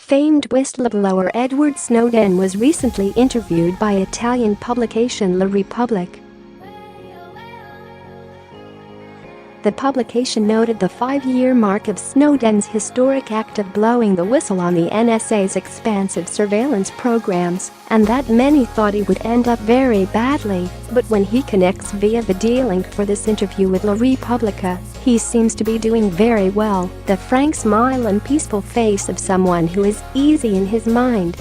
Famed whistleblower Edward Snowden was recently interviewed by Italian publication La Repubblic. The publication noted the 5-year mark of Snowden's historic act of blowing the whistle on the NSA's expansive surveillance programs, and that many thought he would end up very badly. But when he connects via videolink for this interview with La Repubblica, he seems to be doing very well, the frank smile and peaceful face of someone who is easy in his mind.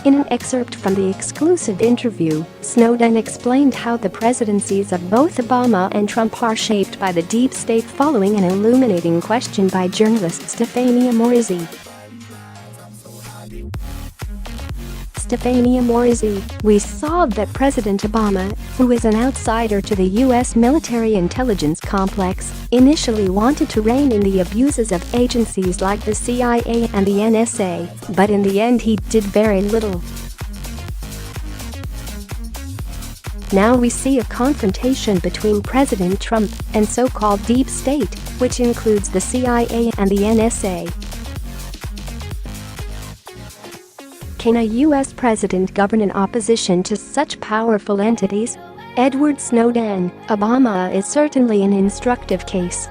In an excerpt from the exclusive interview, Snowden explained how the presidencies of both Obama and Trump are shaped by the deep state following an illuminating question by journalist Stefania Maurizi. Stefania Maurizi, we saw that President Obama, who is an outsider to the U.S. military intelligence complex, initially wanted to rein in the abuses of agencies like the CIA and the NSA, but in the end he did very little. Now we see a confrontation between President Trump and so-called deep state, which includes the CIA and the NSA. Can a U.S. president govern in opposition to such powerful entities? Edward Snowden, Obama is certainly an instructive case.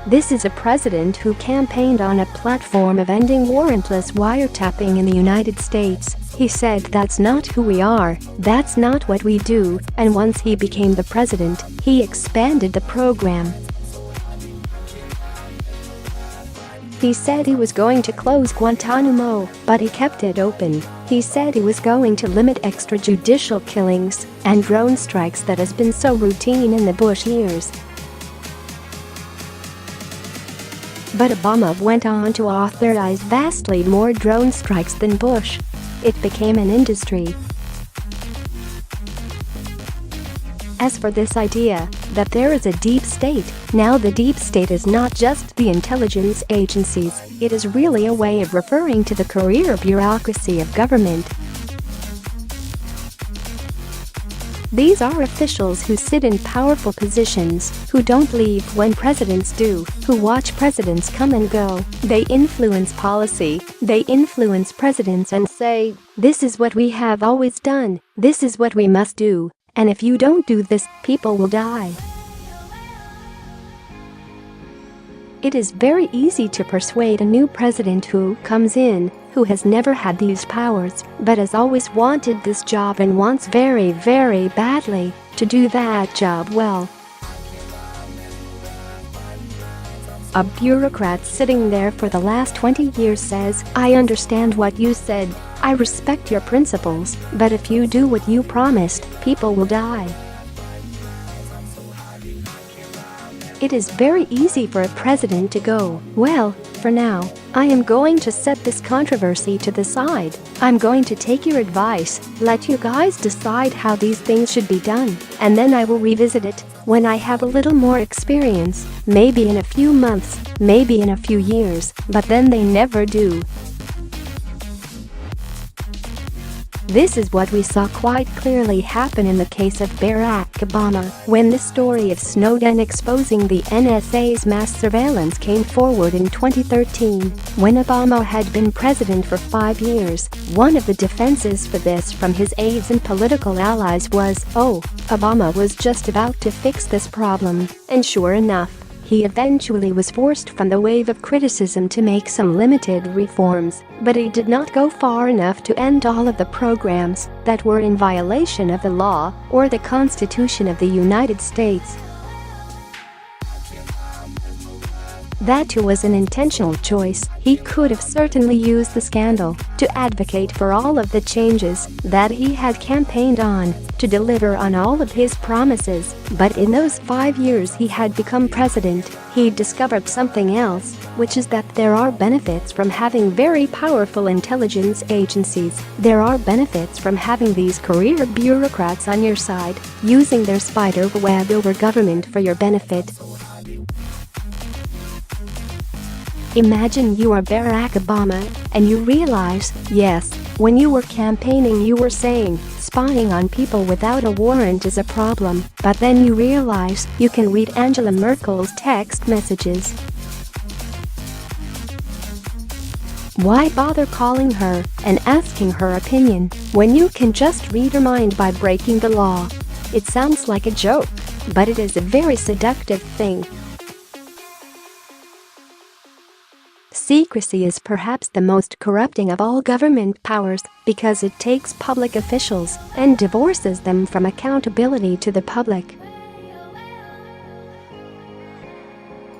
This is a president who campaigned on a platform of ending warrantless wiretapping in the United States. He said, "That's not who we are, that's not what we do," and once he became the president, he expanded the program. He said he was going to close Guantanamo, but he kept it open. He said he was going to limit extrajudicial killings and drone strikes that has been so routine in the Bush years. But Obama went on to authorize vastly more drone strikes than Bush. It became an industry. As for this idea that there is a deep state, now the deep state is not just the intelligence agencies, it is really a way of referring to the career bureaucracy of government. These are officials who sit in powerful positions, who don't leave when presidents do, who watch presidents come and go. They influence policy, they influence presidents and say, "This is what we have always done, this is what we must do. And if you don't do this, people will die." It is very easy to persuade a new president who comes in, who has never had these powers, but has always wanted this job and wants very, very badly to do that job well. A bureaucrat sitting there for the last 20 years says, "I understand what you said, I respect your principles, but if you do what you promised, people will die." It is very easy for a president to go, "Well, for now, I am going to set this controversy to the side. I'm going to take your advice, let you guys decide how these things should be done, and then I will revisit it when I have a little more experience, maybe in a few months, maybe in a few years," but then they never do. This is what we saw quite clearly happen in the case of Barack Obama, when the story of Snowden exposing the NSA's mass surveillance came forward in 2013. When Obama had been president for 5 years, one of the defenses for this from his aides and political allies was, "Oh, Obama was just about to fix this problem," and sure enough, he eventually was forced from the wave of criticism to make some limited reforms, but he did not go far enough to end all of the programs that were in violation of the law or the Constitution of the United States. That too was an intentional choice. He could have certainly used the scandal to advocate for all of the changes that he had campaigned on, to deliver on all of his promises, but in those 5 years he had become president, he discovered something else, which is that there are benefits from having very powerful intelligence agencies. There are benefits from having these career bureaucrats on your side, using their spider web over government for your benefit. Imagine you are Barack Obama and you realize, yes, when you were campaigning you were saying, spying on people without a warrant is a problem, but then you realize you can read Angela Merkel's text messages. Why bother calling her and asking her opinion when you can just read her mind by breaking the law? It sounds like a joke, but it is a very seductive thing. Secrecy is perhaps the most corrupting of all government powers because it takes public officials and divorces them from accountability to the public.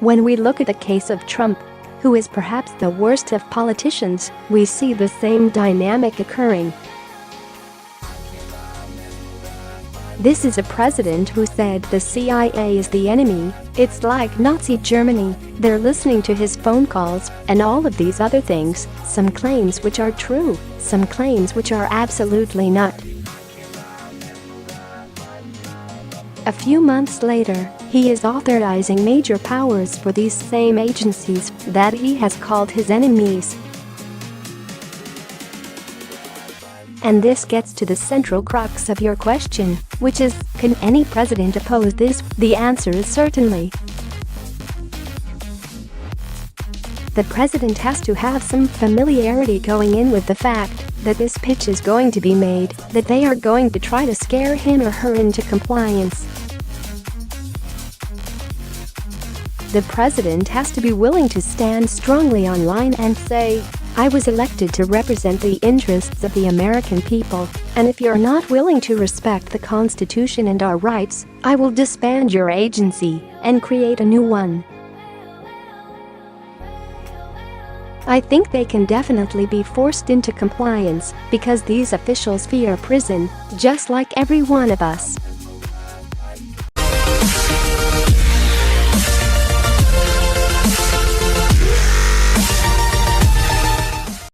When we look at the case of Trump, who is perhaps the worst of politicians, we see the same dynamic occurring. This is a president who said the CIA is the enemy. It's like Nazi Germany. They're listening to his phone calls and all of these other things, some claims which are true, some claims which are absolutely not. A few months later, he is authorizing major powers for these same agencies that he has called his enemies. And this gets to the central crux of your question, which is, can any president oppose this? The answer is certainly. The president has to have some familiarity going in with the fact that this pitch is going to be made, that they are going to try to scare him or her into compliance. The president has to be willing to stand strongly online and say, I was elected to represent the interests of the American people, and if you're not willing to respect the Constitution and our rights, I will disband your agency and create a new one. I think they can definitely be forced into compliance because these officials fear prison, just like every one of us.